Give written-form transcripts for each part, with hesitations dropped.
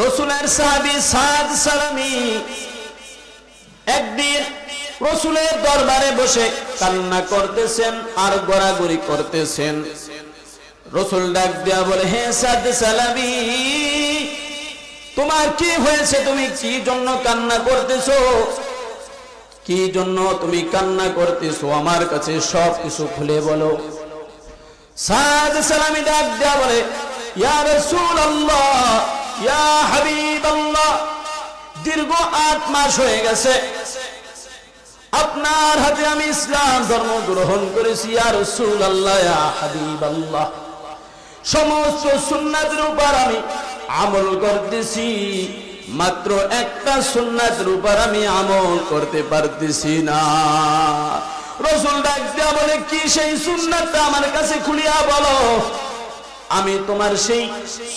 রাসূলের সাহাবী সাদ সালামী একদিন রাসূলের দরবারে বসে কান্না করতেছেন আর গড়াগড়ি করতেছেন। রাসূল ডাক দিয়া বলে, হে সাদ সালামী, তোমার কি হয়েছে? তুমি কি জন্য কান্না করতেছো? কি জন্য তুমি কান্না করতেছো? আমার কাছে সব কিছু খুলে বলো। সাদ সালামী ডাক দিয়া বলে, ইয়া রাসূলুল্লাহ, ইয়া হাবিবাল্লাহ, দীর্ঘ 8 মাস হয়ে গেছে আপনার হাতে আমি ইসলাম ধর্ম গ্রহণ করেছি। ইয়া রাসূলুল্লাহ, ইয়া হাবিবাল্লাহ, সমস্ত সুন্নাতের উপর আমি আমল করতেছি, মাত্র একটা সুন্নাতের উপর আমি আমল করতে পারতেছি না। রাসূল ডাক দিয়া বলে, কি সেই সুন্নাতটা আমার কাছে খুলিয়া বলো, আমি তোমার সেই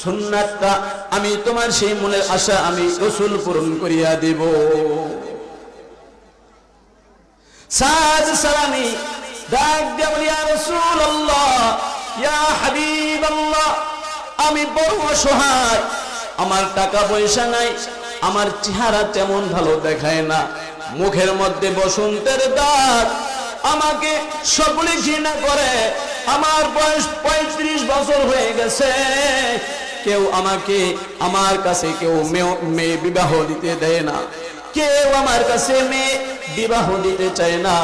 সুন্নাতটা, আমি তোমার সেই মনের আশা আমি রাসূল পূরণ করিয়া দেব। সাদ সালামী ডাক দিয়া বলে, ইয়া রাসূলুল্লাহ, ইয়া হাবিবাল্লাহ, আমি বড় অসহায়, আমার টাকা পয়সা নাই, আমার চেহারা তেমন ভালো দেখায় না, মুখের মধ্যে বসন্তের দাগ, আমাকে সকলে ঘৃণা করে, আমার বয়স 35 বছর হয়ে গেছে, কেউ আমাকে, আমার কাছে কেউ মেয়ে বিবাহ দিতে দেয় না, কেউ আমার কাছে মেয়ে বিবাহ দিতে চায় না।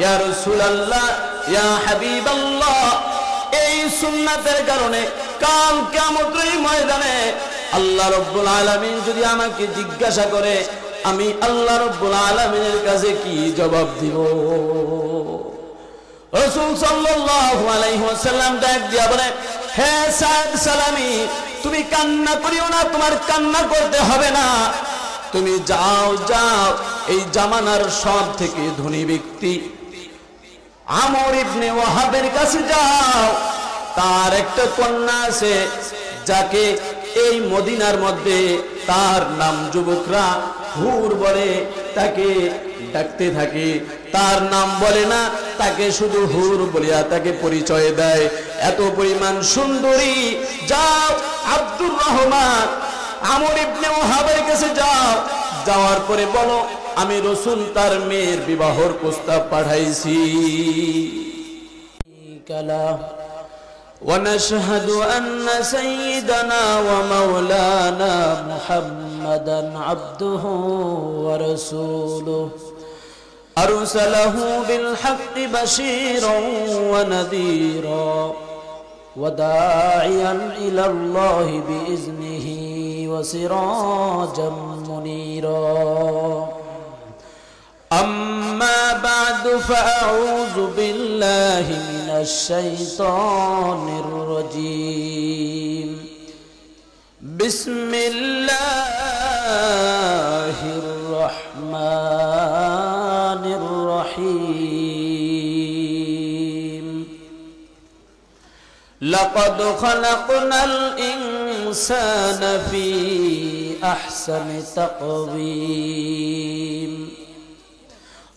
ইয়া রাসূলুল্লাহ, ইয়া হাবিবাল্লাহ, এই সুন্নাতের কারণে কাল কিয়ামতের ময়দানে আল্লাহ রাব্বুল আলামিন যদি আমাকে জিজ্ঞাসা করে, আমি আল্লাহ রাব্বুল আলামিনের কাছে কি জবাব দিব? রাসূল সাল্লাল্লাহু আলাইহি ওয়াসাল্লাম ডাক দিয়া বলে, হে সাদ সালামী, তুমি কান্না করিও না, তোমার কান্না করতে হবে না, তুমি যাও যাও, এই জামানার সব থেকে ধনী ব্যক্তি আমর ইবনে ওয়াহাবের কাছে যাও, তার একটা কন্যা আছে যাকে এই মদিনার মধ্যে তার নাম যুবকরা হুর বলে তাকে ডাকতে থাকে, তার নাম বলে না, তাকে শুধু হুর বলিয়া তাকে পরিচয় দেয়, এত পরিমাণ সুন্দরী। যাও আব্দুর রহমান আমর ইবনে ওয়াহাবের কাছে যাও, যাওয়ার পরে বলো, আমি রাসূল তার মেয়ের বিবাহর প্রস্তাব পাঠাইছি। ونشهد أن سيدنا ومولانا محمدا عبده ورسوله أرسله بالحق بشيرا ونذيرا وداعيا إلى الله بإذنه وسراجا منيرا أما بعد فأعوذ بالله من الشيطان الرجيم بسم الله الرحمن الرحيم لقد خلقنا الإنسان في أحسن تقويم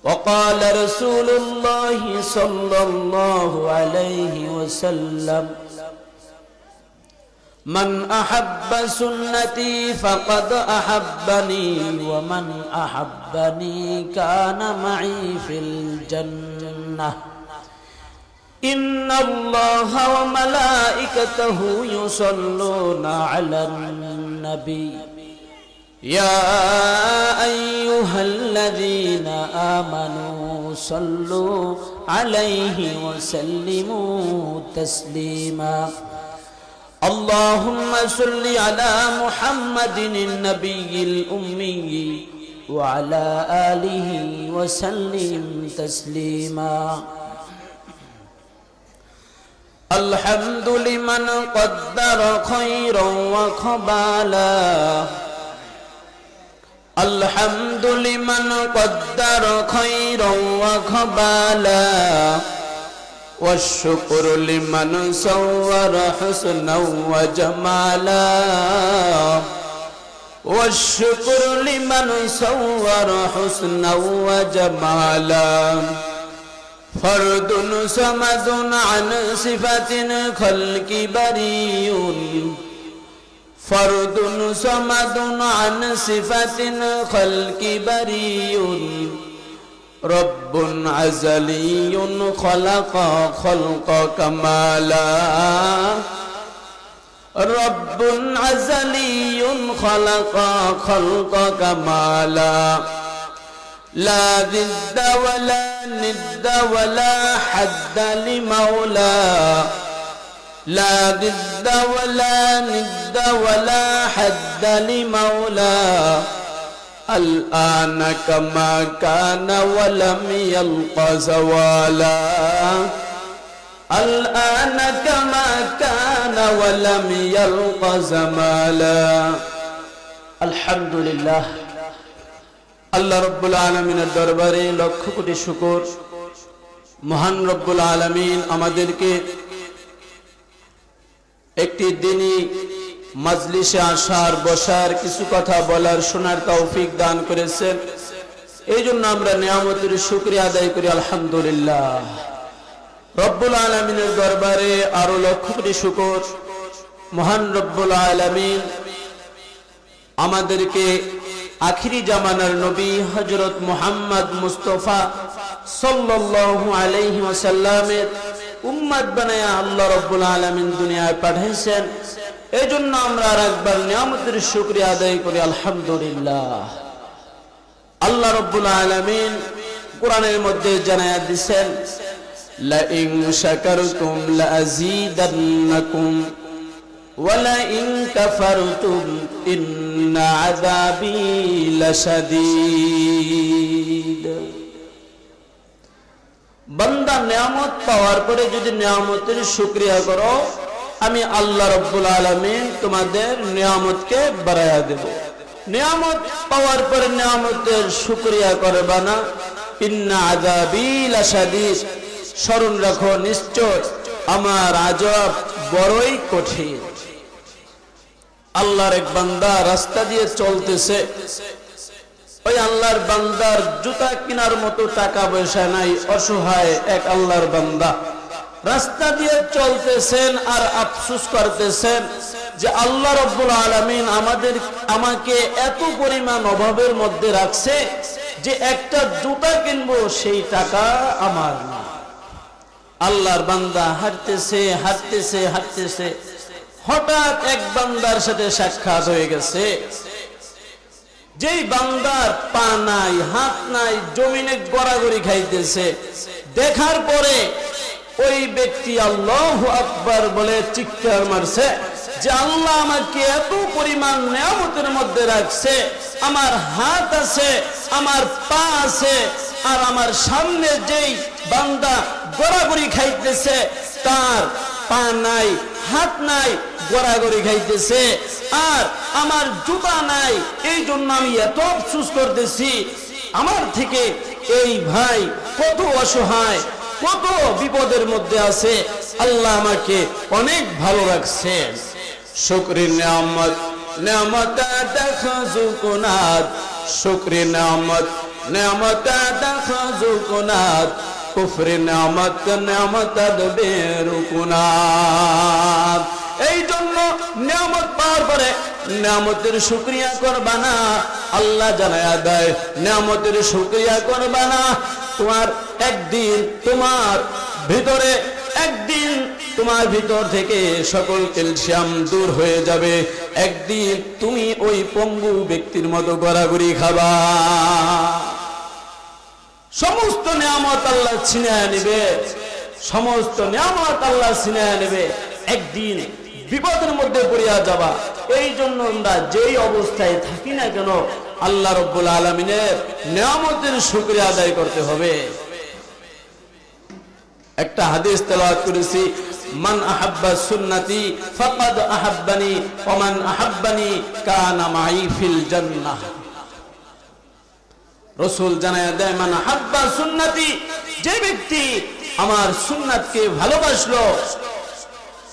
وقال رسول الله صلى الله عليه وسلم من أحب سنتي فقد أحبني ومن أحبني كان معي في الجنة إن الله وملائكته يصلون على النبي يا أيها الذين آمنوا صلوا عليه وسلموا تسليما اللهم صل على محمد النبي الأمي وعلى آله وسلم تسليما الحمد لمن قدر خيرا وقبالا الحمد لمن قدر خيرا وقبالا والشكر لمن صور حسنا وجمالا والشكر لمن صور حسنا وجمالا فرد صمد عن صفة خلق بري ফরদুন সামাদুন আন সিফাতিন খালকি বারিউন রব্বুন আযালিয়ুন খালাকা খালকা কামালা রব্বুন আযালিয়ুন খালাকা খালকা কামালা لا ضد ولا ند ولا حد لمولى لا ضد ولا ند ولا حد لمولى الآن كما كان ولم يلق زوالا الآن كما كان ولم يلق زمالا الحمد لله আল্লাহ রব্বুল আলামিনের দরবারে লক্ষ কোটি শুকর। মহান রব্বুল আলামিন আমাদেরকে একটি দিনই মাজলিসে আসার, বসার, কিছু কথা বলার, শোনার তৌফিক দান করেছেন। এই জন্য আমরা নিয়ামতের শুকরিয়া আদায় করি আলহামদুলিল্লাহ। রব্বুল আলামিনের দরবারে আরো লক্ষ কোটি শুকর। মহান রব্বুল আলামিন আমাদেরকে আখিরি জামানার নবী হযরত মুহাম্মদ মুস্তাফা সাল্লাল্লাহু আলাইহি ওয়াসাল্লামের উম্মত বানায়া আল্লাহ রাব্বুল আলামিন দুনিয়ায় পাঠাইছেন। এজন্য আমরা আরেকবার নিয়ামতের শুকরিয়া আদায় করি আলহামদুলিল্লাহ। আল্লাহ রাব্বুল আলামিন কোরআনের মধ্যে জানায়া দিবেন, লা ইন শাকারতুম লা আযীদান্নাকুম وَلَئِن كَفَرْتُمْ إِنَّ عَذَابِي لَشَدِيدٌ। বান্দা নিয়ামত পাওয়ার পরে যদি নিয়ামতের শুকরিয়া করো, আমি আল্লাহ রাব্বুল আলামিন তোমাদের নিয়ামতকে বাড়ায়া দেব। নিয়ামত পাওয়ার পরে নিয়ামতের শুকরিয়া করবা না, ইন্না আযাবি লাশাদীদ, স্মরণ রাখো নিশ্চয় আমার আযাব বড়ই কঠিন। আল্লাহর এক বান্দা রাস্তা দিয়ে চলতেছে, ওই আল্লাহর বান্দার জুতা কেনার মতো টাকা পয়সা নাই, অসহায় এক আল্লাহর বান্দা রাস্তা দিয়ে চলতেছেন আর আফসোস করতেছেন যে আল্লাহ রাব্বুল আলামিন আমাকে এত পরিমাণ অভাবের মধ্যে রাখছে যে একটা জুতা কিনবো সেই টাকা আমার না। আল্লাহর বান্দা হাঁটতেছে হাঁটতেছে হাঁটতেছে, হঠাৎ এক বান্দার সাথে সাক্ষাৎ হয়ে গেছে। যেই বান্দার পা নাই, হাত নাই, জমিনে গড়াগড়ি খাইতেছে। দেখার পরে ওই ব্যক্তি আল্লাহু আকবার বলে চিৎকার মারছে যে আল্লাহ আমাকে এত পরিমাণ নিয়ামতের মধ্যে রাখছে, আমার হাত আছে, আমার পা আছে, আর আমার সামনে যেই বান্দা গড়াগড়ি খাইতেছে তার পা নাই, হাত নাই, গড়াগড়ি খাইতেছে, আর আমার জুতা নাই। এই জন্য আমি এত আফসোস করতেছি। আমার থেকে এই ভাই কত অসহায়, কত বিপদের মধ্যে আছে, আল্লাহ আমাকে অনেক ভালো রাখছেন। শুকরি নিয়ামত নিয়ামত দেখাজুকুনাত, শুকরি নিয়ামত নিয়ামত দেখাজুকুনাত, কুফরি নিয়ামত নিয়ামত বেরুকুনাত। এই জন্য নিয়ামত পাওয়ার পরে নিয়ামতের শুকরিয়া করবা না। আল্লাহ জানায়া দেয় নিয়ামতের শুকরিয়া করবা না, তোমার একদিন তোমার ভিতরে তোমার ভিতর থেকে সকল ক্যালসিয়াম দূর হয়ে যাবে। একদিন তুমি ওই পঙ্গু ব্যক্তির মতো গড়াগড়ি খাবা। সমস্ত নিয়ামত আল্লাহ ছিনিয়ে নেবে, সমস্ত নিয়ামত আল্লাহ ছিনিয়ে নেবে। একদিন বিপদের মধ্যে পড়িয়া যাবা। এই জন্য আমরা যেই অবস্থায় থাকি না কেন আল্লাহ রাব্বুল আলামিনের নিয়ামতের শুকরিয়া আদায় করতে হবে। একটা হাদিস তেলাওয়াত করেছি, মান আহাব্বা সুন্নতি ফাকাদ আহাব্বানি ওয়া মান আহাব্বানি কানা মাই ফিল জান্নাহ। রাসূল জানায়া দেয়, মান আহাব্বা সুন্নতি, যে ব্যক্তি আমার সুন্নাতকে ভালোবাসলো,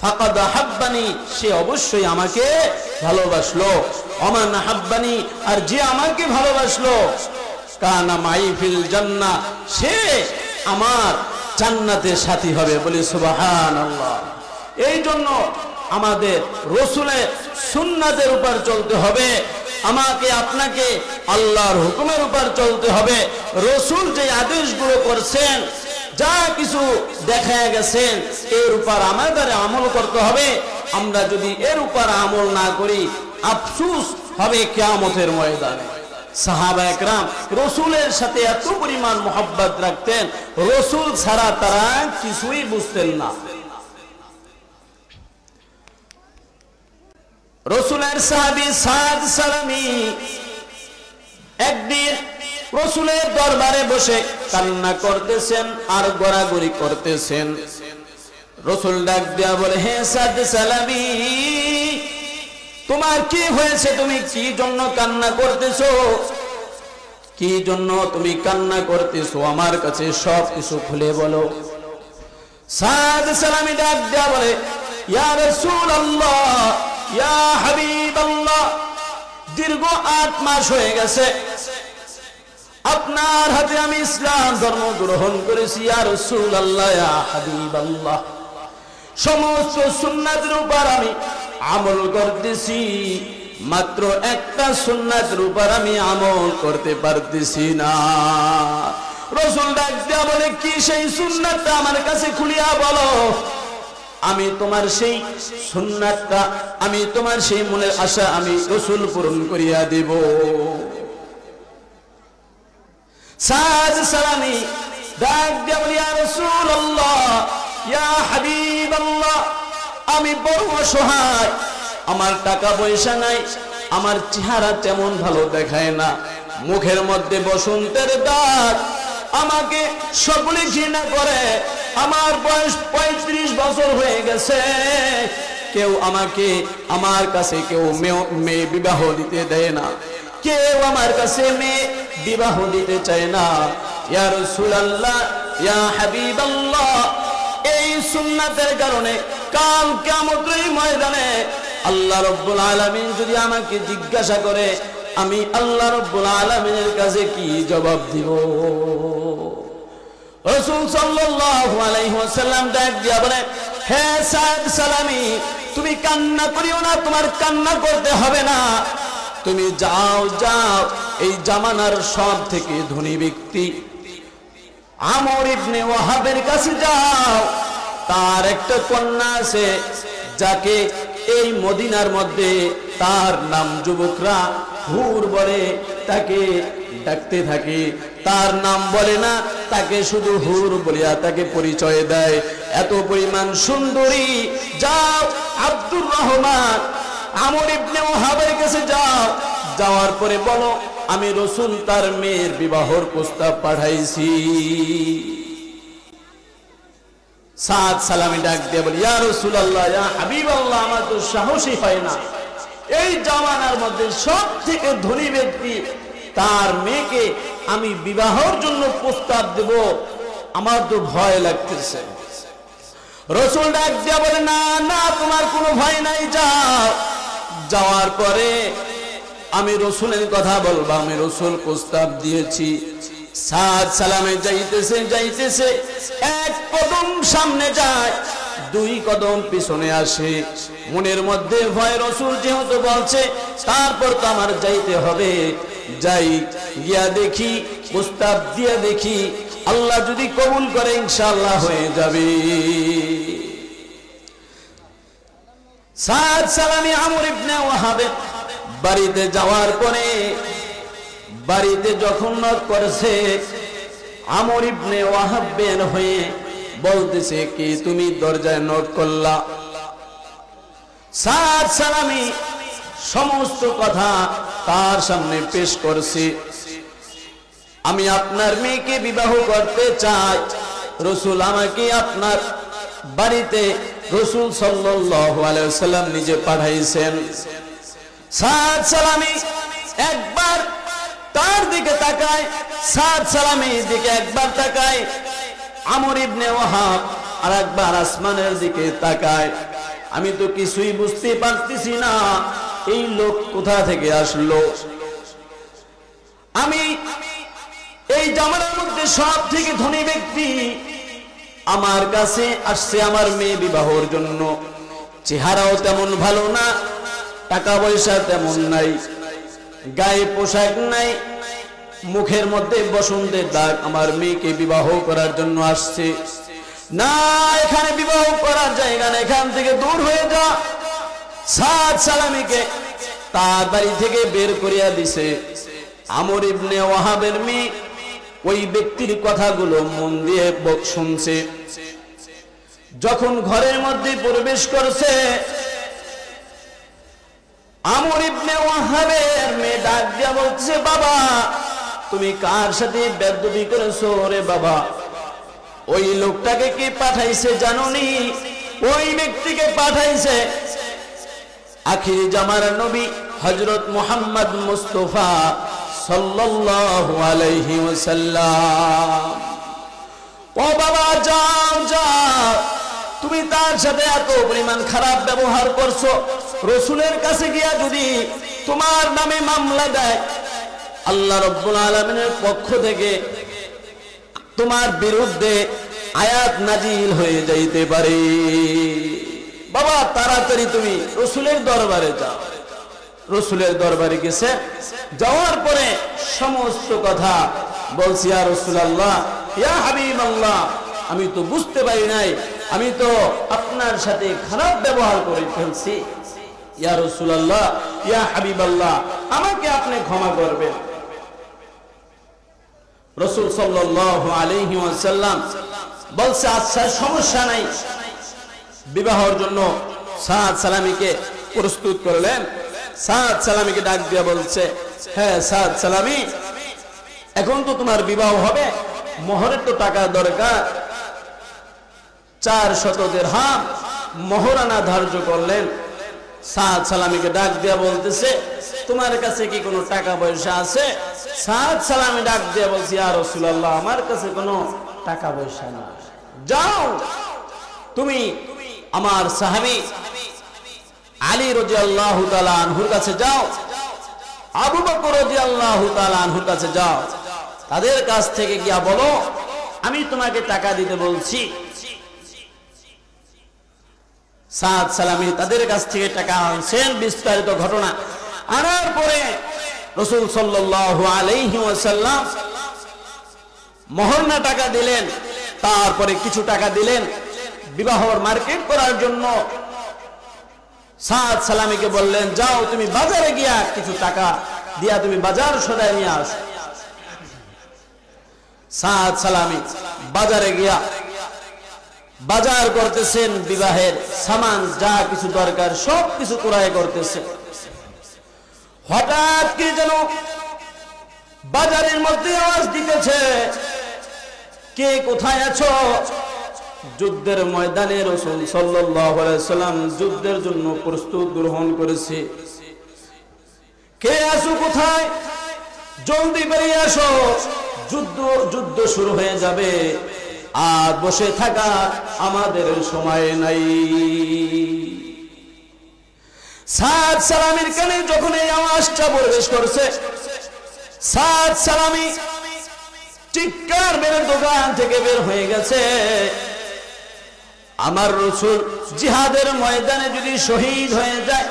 ফাকাদ আহাব্বানি, সে অবশ্যই আমাকে ভালোবাসলো। ওয়া মান আহাব্বানি, আর যে আমাকে ভালোবাসলো, কানা মাই ফিল জান্নাহ, সে আমার জান্নাতের সাথী হবে। বলি সুবহানাল্লাহ। এই জন্য আমাদের রাসূলের সুন্নাতের উপর চলতে হবে, আমাকে আপনাকে আল্লাহর হুকুমের উপর চলতে হবে। রাসূল যে আদেশগুলো করছেন, যা কিছু দেখা গেছেন, এর উপর আমাদের আমল করতে হবে। আমরা যদি এর উপর আমল না করি, আফসোস হবে কিয়ামতের ময়দানে। সাহাবা একরাম রাসূলের সাথে এত পরিমাণ মোহাব্বত রাখতেন, রাসূল ছাড়া তারা কিছুই বুঝতেন না। রাসূলের সাহাবী সাদ সালামী একদিন রাসূলের দরবারে বসে কান্না করতেছেন আর গড়াগড়ি করতেছেন। রাসূল ডাক দিয়া বলে, হে সাদ সালামী, তোমার কি হয়েছে? তুমি কি জন্য কান্না করতেছো? কি জন্য তুমি কান্না করতেছো? আমার কাছে সব কিছু খুলে বলো। সাদ সালামী ডাক দিয়া বলে, ইয়া রাসূলুল্লাহ, ইয়া হাবিবাল্লাহ, দীর্ঘ 8 মাস হয়ে গেছে আপনার হাতে আমি ইসলাম ধর্ম গ্রহণ করেছি। ইয়া রাসূলুল্লাহ, ইয়া হাবিবাল্লাহ, সমস্ত সুন্নাতের উপর আমি আমল করতেছি, মাত্র একটা সুন্নাতের উপর আমি আমল করতে পারতেছি না। রাসূল ডাক দিয়া বলে, কি সেই সুন্নাতটা আমার কাছে খুলিয়া বলো, আমি তোমার সেই সুন্নাতটা, আমি তোমার সেই মনের আশা আমি রাসূল পূরণ করিয়া দেব। সাদ সালামী ডাক দিয়া বলে, ইয়া রাসূলুল্লাহ, ইয়া হাবিবাল্লাহ, আমি বড় অসহায়, আমার টাকা পয়সা নাই, আমার চেহারা তেমন ভালো দেখায় না, মুখের মধ্যে বসন্তের দাগ, আমাকে সকলে ঘৃণা করে, আমার বয়স 35 বছর হয়ে গেছে, কেউ আমাকে, আমার কাছে কেউ মেয়ে বিবাহ দিতে দেয় না, কেউ আমার কাছে মেয়ে বিবাহ দিতে চায় না। ইয়া রাসূলুল্লাহ, ইয়া হাবিবাল্লাহ, এই সুন্নাতের কারণে কাল কিয়ামতের ময়দানে আল্লাহ রাব্বুল আলামিন যদি আমাকে জিজ্ঞাসা করে, আমি আল্লাহ রাব্বুল আলামিনের কাছে কি জবাব দিব? রাসূল সাল্লাল্লাহু আলাইহি ওয়াসাল্লাম ডাক দিয়া বলে, হে সাদ সালামী, তুমি কান্না করিও না, তোমার কান্না করতে হবে না, তুমি যাও যাও এই জামানার সব থেকে ধনী ব্যক্তি আমর ইবনে ওয়াহাবের কাছে যাও, তার একটা কন্যা আছে যাকে এই মদিনার মধ্যে তার নাম যুবকরা হুর বলে তাকে ডাকতে থাকে, তার নাম বলে না, তাকে শুধু হুর বলিয়া তাকে পরিচয় দেয়, এত পরিমাণ সুন্দরী। যাও আব্দুর রহমান আমর ইবনে ওয়াহাবের কাছে যাও, যাওয়ার পরে বলো, আমি রাসূল তার মেয়ের বিবাহর প্রস্তাব পাঠাইছি। সাদ সালামী ডাক দিয়ে বলি, ইয়া রাসূলুল্লাহ, ইয়া হাবিবাল্লাহ, আমার তো সাহসই হয় না, এই জামানার মধ্যে সব থেকে ধনী ব্যক্তি তার মেয়েকে আমি বিবাহের জন্য প্রস্তাব দেব, আমার তো ভয় লাগতেছে। রাসূল ডাক দিয়ে বলে, না না, তোমার কোনো ভয় নাই, যাও। যাওয়ার পরে আমি রাসূলের কথা বলবো, আমি রাসূল প্রস্তাব দিয়েছি। সাদ সালামে যাইতেছে যাইতেছে, এক কদম সামনে যায়, 2 কদম পিছনে আসে, মনের মধ্যে ভয়, রাসূল যেহেতু বলছে তারপর তো আমার যাইতে হবে, যাই গিয়া দেখি, প্রস্তাব দিয়ে দেখি, আল্লাহ যদি কবুল করে ইনশাআল্লাহ হয়ে যাবে। সাদ সালামী আমর ইবনে ওয়াহাবের বাড়িতে যাওয়ার পরে, বাড়িতে যখন নক করেছে, আমর ইবনে ওয়াহাব বের হয়ে বলতেছে, কি তুমি দরজায় নক করলা? সাদ সালামী সমস্ত কথা তার সামনে পেশ করছে, আমি আপনার মেয়েকে বিবাহ করতে চাই, রাসূল আমাকে আপনার বাড়িতে রাসূল সাল্লাল্লাহু আলাইহি ওয়াসাল্লাম নিজে পাঠাইছেন। সাদ সালামী একবার তার দিকে তাকায়, সাদ সালামীর দিকে একবার তাকায়, আমর ইবনে ওয়াহাব আর একবার আসমানের দিকে তাকায়। আমি তো কিছুই বুঝতে পারতেছি না, এই লোক কোথা থেকে আসলো? আমি এই জামানার মধ্যে সব থেকে ধনী ব্যক্তি আমার কাছে আসছে আমার মেয়ে বিবাহের জন্য, চেহারাও তেমন ভালো না, টাকা পয়সা তেমন নাই, গায়ে পোশাক নাই, মুখের মধ্যে বসন্তের দাগ। আমার মেয়েকে বিবাহ করার জন্য আসছে না, এখানে বিবাহ করার জায়গা না, এখান থেকে দূর হয়ে যা। সাদ সালামীকে তার বাড়ি থেকে বের করিয়া দিছে। আমর ইবনে ওয়াহাবের মেয়ে ওই ব্যক্তির কথাগুলো মন দিয়ে শুনছে। যখন ঘরের মধ্যে প্রবেশ করছে, আমর ইবনে ওয়াহাবের মেয়ে ডাক দিয়া বলছে, বাবা তুমি কার সাথে বেয়াদবি করেছো রে বাবা? ওই লোকটাকে কি পাঠাইছে জানোনি? ওই ব্যক্তিকে পাঠাইছে আখির জামার নবী হযরত মুহাম্মদ মুস্তাফা সাল্লাল্লাহু আলাইহি ওয়াসাল্লাম। ও বাবা যাও যাও, তুমি তার সাথে এত পরিমাণ খারাপ ব্যবহার করছো, রাসূলের কাছে গিয়া যদি তোমার নামে মামলা দেয়, আল্লাহ রাব্বুল আলামিনের পক্ষ থেকে তোমার বিরুদ্ধে আয়াত নাজিল হয়ে যাইতে পারে। বাবা তাড়াতাড়ি তুমি রাসূলের দরবারে যাও। রাসূলের দরবারে গেছে, যাওয়ার পরে সমস্ত কথা বলছি, ইয়া রাসূলুল্লাহ, ইয়া হাবিবাল্লাহ, আমি তো বুঝতে পারি নাই, আমি তো আপনার সাথে খারাপ ব্যবহার করে ফেলছি। ইয়া রাসূলুল্লাহ, ইয়া হাবিবাল্লাহ, আমাকে আপনি ক্ষমা করবেন। রাসূল সাল্লাল্লাহু আলাইহি ওয়াসাল্লাম বলছে, আচ্ছা সমস্যা নাই। বিবাহের জন্য সাদ সালামীকে প্রস্তুত করলেন। সাদ সালামীকে ডাক দিয়ে বলছে, হ্যাঁ সাদ সালামী, এখন তো তোমার বিবাহ হবে, মোহরের তো টাকা দরকার। 400 দিরহাম মোহরানা ধার্য করলেন। সাদ সালামীকে ডাক দিয়ে বলতেছে, তোমার কাছে কি কোনো টাকা পয়সা আছে? সাদ সালামী ডাক দিয়ে বলছে, ইয়া রাসূলুল্লাহ, আমার কাছে কোনো টাকা পয়সা না। যাও তুমি আমার সাহাবী আলী রাদিয়াল্লাহু তাআলা আনহুর কাছে যাও, আবু বকর রাদিয়াল্লাহু তাআলা আনহুর কাছে যাও, তাদের কাছ থেকে গিয়া বলো আমি তোমাকে টাকা দিতে বলছি। সাদ সালামী তাদের কাছ থেকে টাকা আনছেন। বিস্তারিত ঘটনা আনার পরে রাসূল সাল্লাল্লাহু আলাইহি ওয়াসাল্লাম মোহরনা টাকা দিলেন, তারপরে কিছু টাকা দিলেন বিবাহর মার্কেট করার জন্য। সাদ সালামীকে বললেন, যাও তুমি বাজারে গিয়া কিছু টাকা দিয়া তুমি বাজার সদাই নিয়ে আসো। সাদ সালামী বাজারে গিয়া বাজার করতেছেন, বিবাহের সামান যা কিছু দরকার সব কিছু ক্রয় করতেছেন। হঠাৎ কি যেন বাজারের মধ্যে আওয়াজ দিতেছে, কে কোথায় আছো? যুদ্ধের ময়দানে রাসূল সাল্লাল্লাহু আলাইহি ওয়াসাল্লাম যুদ্ধের জন্য প্রস্তুত গ্রহণ করেছে। কে আছো কোথায়? জলদি বেরিয়ে আসো, যুদ্ধ শুরু হয়ে যাবে, আর বসে থাকা আমাদের সময় নাই। সাদ সালামীর কানে যখন এই আওয়াজটা প্রবেশ করছে, সাদ সালামী চিৎকার মেরে দোকান থেকে বের হয়ে গেছে। আমার রাসূল জিহাদের ময়দানে যদি শহীদ হয়ে যায়,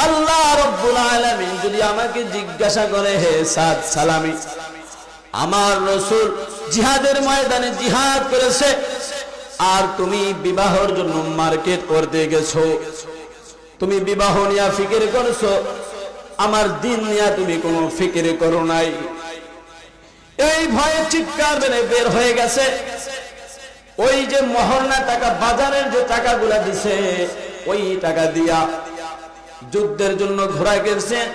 আল্লাহ রাব্বুল আলামিন যদি আমাকে জিজ্ঞাসা করে, হে সাদ সালামী, আমার রাসূল জিহাদের ময়দানে জিহাদ করেছে আর তুমি বিবাহের জন্য মার্কেট করতে গেছো, তুমি বিবাহ নিয়ে ফিকির করছো, আমার দিন নিয়ে তুমি কোনো ফিকির করো নাই। এই ভয়ে চিৎকার মেরে বের হয়ে গেছে। ওই যে মোহরনা টাকা, বাজারের যে টাকাগুলা দিছে, ওই টাকা দিয়া যুদ্ধের জন্য ঘোড়া কিনছেন,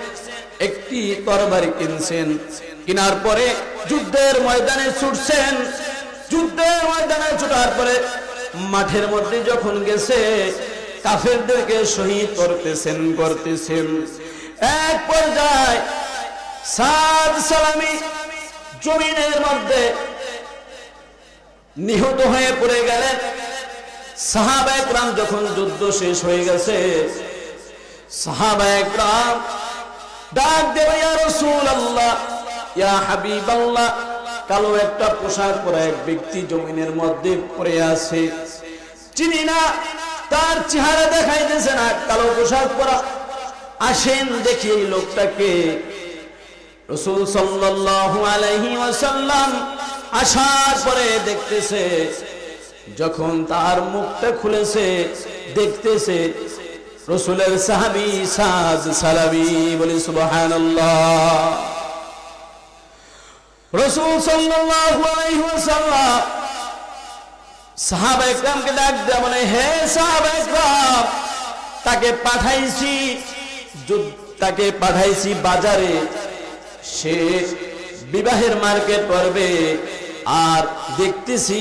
একটি তরবারি কিনছেন, কেনার পরে যুদ্ধের ময়দানে ছুটছেন। যুদ্ধের ময়দানে ছুটার পরে মাঠের মধ্যে যখন গেছে, কাফেরদেরকে শহীদ করতেছেন। এক পর্যায়ে সাদ সালামী জমিনের মধ্যে নিহত হয়ে পড়ে গেলেন। সাহাবায়ে কেরাম যখন যুদ্ধ শেষ হয়ে গেছে, সাহাবায়ে কেরাম ডাক দেয়, ইয়া রাসূলুল্লাহ, ইয়া হাবিবাল্লাহ, কালো একটা পোশাক পরা এক ব্যক্তি জমিনের মধ্যে পড়ে আছে, চিনি না, তার চেহারা দেখাইতেছে না, কালো পোশাক পরা। আসেন দেখি এই লোকটাকে। রাসূল সাল্লাল্লাহু আলাইহি ওয়াসাল্লাম আসার পরে দেখতেছে, যখন তার মুখটা খুলেছে দেখতেছে রাসূলের সাহাবী সাদ সালামি। বলি সুবহানাল্লাহ। রাসূল সাল্লাল্লাহু আলাইহি ওয়াসাল্লাম সাহাবায়ে কেরামকে ডাক দিয়ে বলে, হে সাহাবায়ে কেরাম, তাকে পাঠাইছি বাজারে, সে বিবাহের মার্কেট করবে, আর দেখতেছি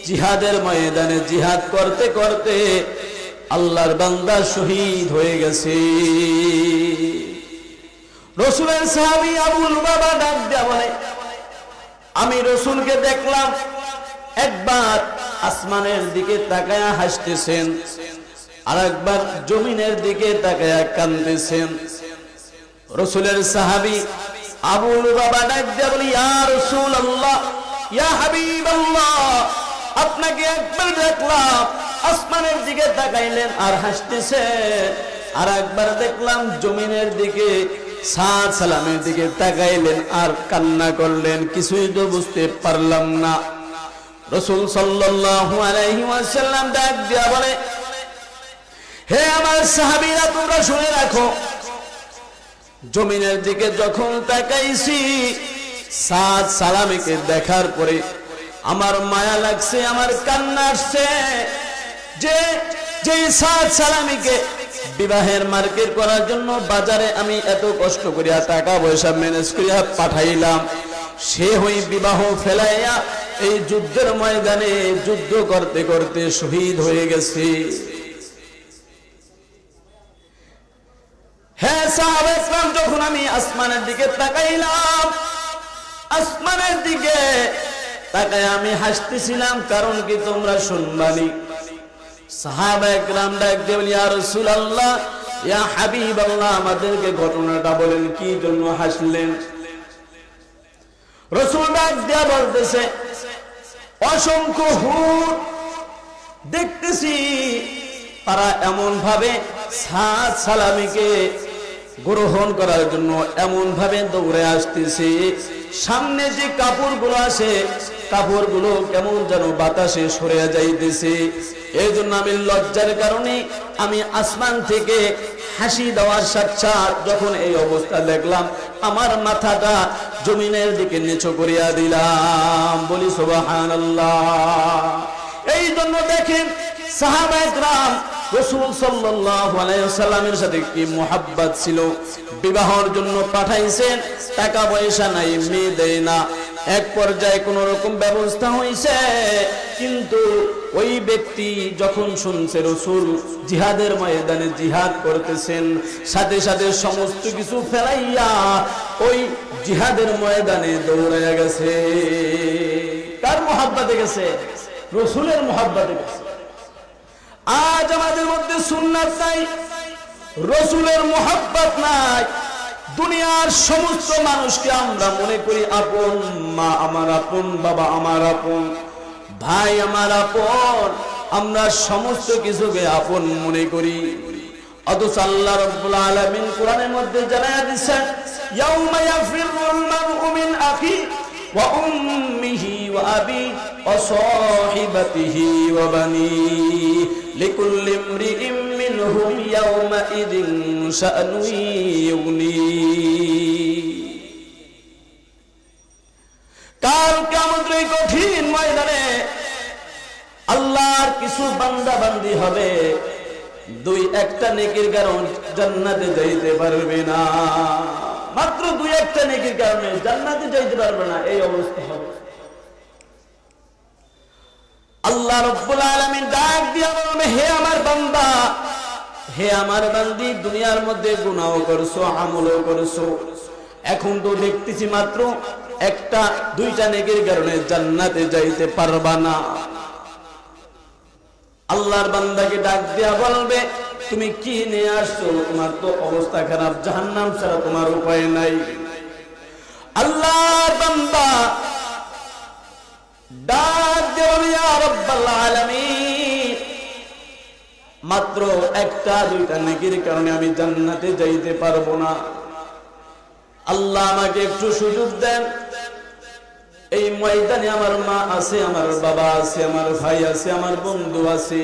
জিহাদের ময়দানে জিহাদ করতে করতে আল্লাহর বান্দা শহীদ হয়ে গেছে। রাসূলের সাহাবী আবু লুবাবা ডাক দিয়ে বলে, আমি রাসূলকে দেখলাম একবার আসমানের দিকে তাকায়া হাসতেছেন, আর একবার জমিনের দিকে তাকায়া কাঁদতেছেন। রাসূলের সাহাবী আবু লুবাবা ডাক দিয়ে বলে, ইয়া রাসূলুল্লাহ, ইয়া হাবিবাল্লাহ, আপনাকে একবার দেখলাম আসমানের দিকে তাকাইলেন আর হাসতেছেন, আর একবার দেখলাম জমিনের দিকে সাদ সালামের দিকে তাকাইলেন আর কান্না করলেন, কিছুই তো বুঝতে পারলাম না। রাসূল সাল্লাল্লাহু আলাইহি ওয়াসাল্লাম ডাক দিয়া বলে, হে আমার সাহাবীরা, তোমরা শুনে রাখো, জমিনের দিকে যখন তাকাইছি সাদ সালামীকে দেখার পরে আমার মায়া লাগছে, আমার কান্না আসছে, যে সাদ সালামীকে বিবাহের মার্কেট করার জন্য বাজারে আমি এত কষ্ট করিয়া টাকা পয়সা ম্যানেজ করিয়া পাঠাইলাম, সে হই বিবাহ ফেলাইয়া এই যুদ্ধের ময়দানে যুদ্ধ করতে করতে শহীদ হয়ে গেছে। হ্যাঁ সাহাবায়ে কেরাম, যখন আমি আসমানের দিকে তাকাইলাম, আসমানের দিকে তাকায় আমি হাসতেছিলাম, কারণ কি তোমরা শুনবানি। সাহাবায়ে কেরাম ডাক দিয়ে বলে, ইয়া রাসূলুল্লাহ, ইয়া হাবিবাল্লাহ, আমাদেরকে ঘটনাটা বলেন, কি জন্য হাসলেন। রাসূল ডাক দিয়ে বলতেছে, অসংখ্য হুট দেখতেছি, তারা এমন ভাবে সাদ সালামীকে গ্রহণ করার জন্য এমন ভাবে দৌড়ে আসতেছে, সামনে যে কাপড়গুলো আছে কাপড়গুলো কেমন যেন বাতাসে সরে যাইতেছে। এই জন্য আমি লজ্জার কারণে আমি আসমান থেকে হাসি দেওয়ার সাথে যখন এই অবস্থা দেখলাম, আমার মাথাটা জমিনের দিকে নিচু করিয়া দিলাম। বলি সুবহানাল্লাহ। এই জন্য দেখেন সাহাবায়ে কেরাম রাসূল সাল্লাল্লাহু আলাইহি ওয়াসাল্লামের সাথে কি মুহাব্বত ছিল। বিবাহের জন্য পাঠাইছেন, টাকা পয়সা নাই, মেয়ে দেয় না, এক পর্যায়ে কোন রকম ব্যবস্থা হইছে, কিন্তু ওই ব্যক্তি যখন শুনছে রাসূল জিহাদের ময়দানে জিহাদ করতেছেন, সাথে সাথে সমস্ত কিছু ফেলাইয়া ওই জিহাদের ময়দানে দৌড়াইয়া গেছে। কার মুহাব্বতে গেছে? রাসূলের মুহাব্বতে গেছে। আজ আমাদের মধ্যে সুন্নাত নাই, রাসূলের মুহাব্বত নাই। দুনিয়ার সমস্ত মানুষকে আমরা মনে করি আপন, মা আমার আপন, বাবা আমার আপন, ভাই আমার আপন, আমরা সমস্ত কিছুকে আপন মনে করি। অথচ আল্লাহ রাব্বুল আলামিন কোরআনের মধ্যে জানায়া দিয়েছেন, ইয়াউমা ইয়াফিরুল মারউ মিন আখি ওয়া উম্মিহি ওয়া আবি ওয়া সাহিবাতিহি ওয়া বানি লিকুল্লি ইমরিইম মিনহুম ইয়াউমা ইদিন শাআনু ইউগনি। কাল কিয়ামতের কঠিন ময়দানে আল্লাহর কিছু বান্দা বান্দি হবে, দুই একটা নেকির কারণে জান্নাতে যাইতে পারবে না, মাত্র দুই একটা নেকির কারণে জান্নাতে যাইতে পারবে না, এই অবস্থা হবে। আল্লাহ রাব্বুল আলামিন ডাক দিয়া বলবে, হে আমার বান্দা, হে আমার বান্দি, দুনিয়ার মধ্যে গুনাহ করছো, আমলও করছো, এখন তো দেখতেছি মাত্র একটা দুইটা নেকির কারণে জান্নাতে যাইতে পারবা না। আল্লাহর বান্দাকে ডাক দিয়া বলবে, তুমি কি নিয়ে আসছো? তোমার তো অবস্থা খারাপ, জাহান্নাম ছাড়া তোমার উপায় নাই। আল্লাহর বান্দা ডাক দিয়া বলে, ইয়া রাব্বাল আলামিন, মাত্র একটা দুইটা নেকির কারণে আমি জান্নাতে যাইতে পারবো না। আল্লাহ আমাকে একটু সুযোগ দেন। এই ময়দানে আমার মা আছে, আমার বাবা আছে, আমার ভাই আছে, আমার বন্ধু আছে,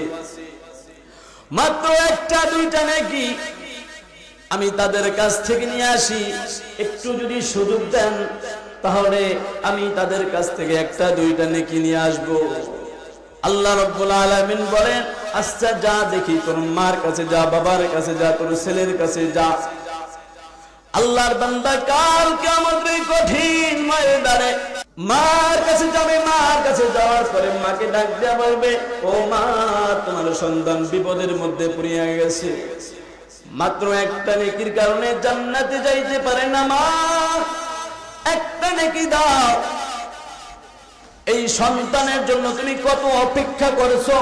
মাত্র একটা দুইটা নেকি আমি তাদের কাছ থেকে নিয়ে আসি। একটু যদি সুযোগ দেন তাহলে আমি তাদের কাছ থেকে একটা দুইটা নেকি নিয়ে আসবো। আল্লাহ রাব্বুল আলামিন বলেন, আচ্ছা যা, দেখি তোর মার কাছে যা, বাবার কাছে যা, তোর ছেলের কাছে যা। আল্লাহর বান্দা কাল কিয়ামতের কঠিন ময়দানে মার কাছে যাবে। মার কাছে যাওয়ার পরে মাকে ডাক দেয়া বলবে, ও মা, তোমার সন্তান বিপদের মধ্যে পড়িয়া গেছে, মাত্র একটা নেকির কারণে জান্নাতে যাইতে পারে না। মা, একটা নেকি দাও। এই সন্তানের জন্য তুমি কত অপেক্ষা করেছো।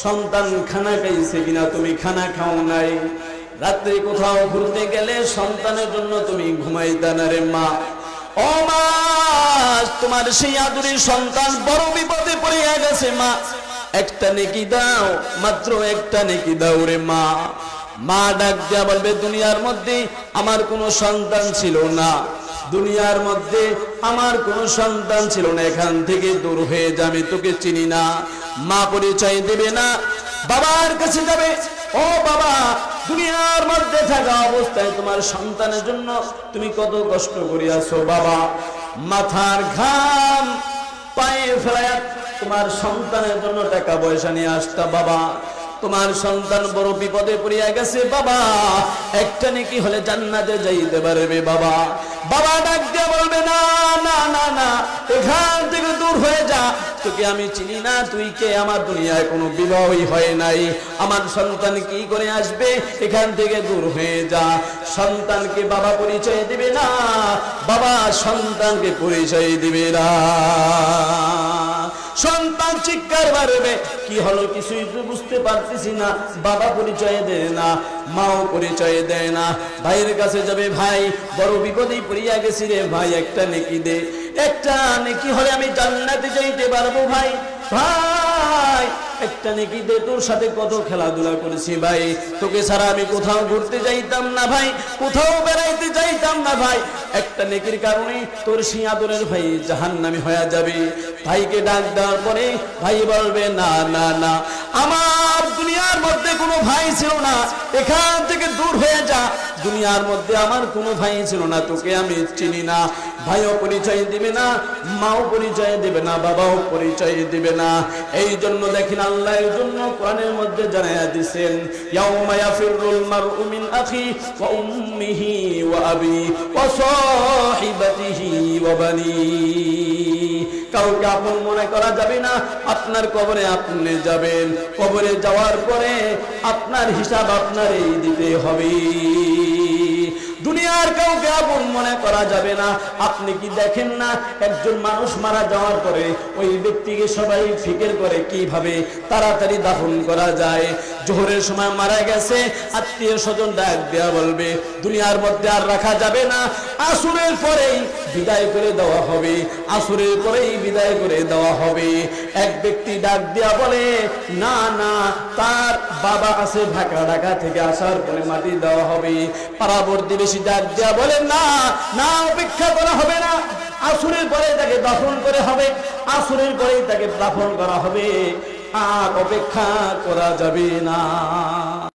সন্তান খানা খাইছে কিনা তুমি খানা খাও নাই। রাত্রে কোথাও ঘুরতে গেলে সন্তানের জন্য তুমি ঘুমাইতা না রে মা। ও মা, তোমার সেই আদরের সন্তান বড় বিপদে পড়ে গেছে মা, একটা নেকি দাও, মাত্র একটা নেকি দাও রে মা। মা ডাক দিয়া বলবে, দুনিয়ার মধ্যে আমার কোনো সন্তান ছিল না, দুনিয়ার মধ্যে আমার কোনো সন্তান ছিল না, এখান থেকে দূর হয়ে যা, আমি তোকে চিনি না। মা পরিচয় দেবে না, বাবার কাছে যাবে, ও বাবা, দুনিয়ার মধ্যে থাকা অবস্থায় তোমার সন্তানের জন্য তুমি কত কষ্ট করিয়াছো বাবা, মাথার ঘাম পায়ে ফেলায়া তোমার সন্তানের জন্য টাকা পয়সা নিয়ে আসতা বাবা, তোমার সন্তান বড় বিপদে পড়িয়া গেছে বাবা, একটা নেকি হলে জান্নাতে যাইতে পারবে বাবা। বাবা ডাক দিয়ে বলবে, না না না না, এখান থেকে দূর হয়ে যা, তোকে আমি চিনি না, তুই কে, আমার দুনিয়ায় কোনো বিবাহই হয় নাই, আমার সন্তান কি করে আসবে, এখান থেকে দূর হয়ে যা। সন্তানকে বাবা পরিচয় দিবে না, বাবা সন্তানকে পরিচয় দিবে না। সন্তান চিৎকার মারবে, কি হলো কিছুই তো বুঝতে পারতেছি না, বাবা পরিচয় দেয় না, মাও পরিচয় দেয় না। ভাইয়ের কাছে যাবে, ভাই বড় বিপদেই পড়িয়া গেছি রে ভাই, একটা নেকি দে, একটা নেকি হলে আমি জান্নাতে যাইতে পারবো ভাই। ভাই একটা নেকি দে, তোর সাথে কত খেলাধুলা করেছি ভাই, তোকে ছাড়া আমি কোথাও ঘুরতে যাইতাম না ভাই, কোথাও বেড়াইতে যাইতাম না ভাই, একটা নেকির কারণে তোর সিয়াদরের ভাই জাহান্নামী হয়ে যাবে। ভাইকে ডাক দেওয়ার পরে ভাই বলবে, না না না, আমার দুনিয়ার মধ্যে কোনো ভাই ছিল না, এখান থেকে দূর হয়ে যা, দুনিয়ার মধ্যে আমার কোনো ভাই ছিল না, তোকে আমি চিনি না। ভাইও পরিচয় দিবে না, মাও পরিচয় দিবে না, বাবাও পরিচয় দিবে না। এই জন্য দেখেন আল্লাহ এর জন্য কোরআনের মধ্যে জানায়া দিবেন, ইয়াউমা ইয়াফিরুল মারউ মিন আখি ওয়া উম্মিহি ওয়া আবি ওয়া সাহিবাতিহি ওয়া বানি। কাউকে আপন মনে করা যাবে না, আপনার কবরে আপনি যাবেন, কবরে যাওয়ার পরে আপনার হিসাব আপনারই দিতে হবে। দুনিয়ার কাউকে আপন মনে করা যাবে না। আপনি কি দেখেন না, একজন মানুষ মারা যাওয়ার পরে ওই ব্যক্তিকে সবাই ফিকির করে কিভাবে তাড়াতাড়ি দাফন করা যায়। জোহরের সময় মারা গেছে, আত্মীয় স্বজন ডাক দেয়া বলবে দুনিয়ার মধ্যে আর রাখা যাবে না, আসরের পরেই বিদায় করে দেওয়া হবে, আসরের পরেই বিদায় করে দেওয়া হবে। এক ব্যক্তি ডাক দেয়া বলে, না না, তার বাবা আছে ঢাকা থেকে আসার পরে মাটি দেওয়া হবে। পাড়াবর্তী বেশি ডাক দেয়া বলে, না না, অপেক্ষা করা হবে না, আসরের পরে তাকে দাফন করে হবে, আসরের পরেই তাকে দাফন করা হবে, আর অপেক্ষা করা যাবে না।